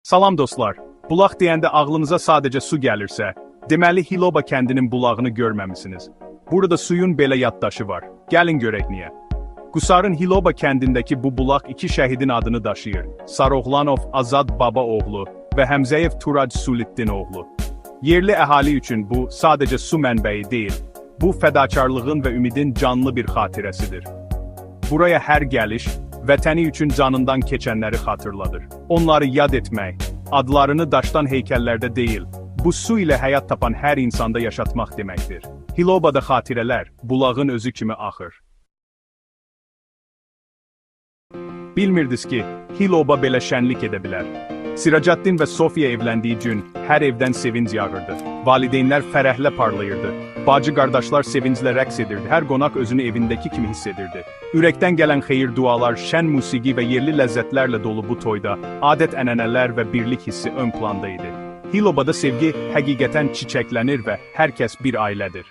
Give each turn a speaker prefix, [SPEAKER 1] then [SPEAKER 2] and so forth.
[SPEAKER 1] Salam dostlar. Bulaq deyəndə ağlınıza sadəcə su gəlirsə, deməli Hiloba kəndinin bulağını görməmisiniz. Burada suyun belə yaddaşı var. Gəlin görək niyə. Qusarın Hiloba kəndindəki bu bulaq iki şəhidin adını daşıyır. Saroğlanov Azad Baba oğlu və Həmzəyev Turac Suliddin oğlu. Yerli əhali üçün bu sadəcə su mənbəyi deyil, bu fədakarlığın və ümidin canlı bir xatirəsidir. Buraya hər gəliş, vətəni üçün canından keçənləri xatırladır. Onları yad etmək, adlarını daşdan heykəllərdə deyil, bu su ilə həyat tapan hər insanda yaşatmaq deməkdir. Hilobada xatirələr, bulağın özü kimi axır. Bilmirdiniz ki, Hiloba belə şənlik edə bilər. Siracaddin və Sofiya evləndiyi gün hər evdən sevinc yağırdı. Valideynlər fərəhlə parlayırdı. Bacı qardaşlar sevinclə rəqs edirdi. Hər qonaq özünü evindəki kimi hiss edirdi. Ürəkdən gələn xeyir dualar, şən musiqi və yerli ləzzətlərlə dolu bu toyda adət-ənənələr və birlik hissi ön planda idi. Hilobada sevgi həqiqətən çiçəklənir və hər kəs bir ailədir.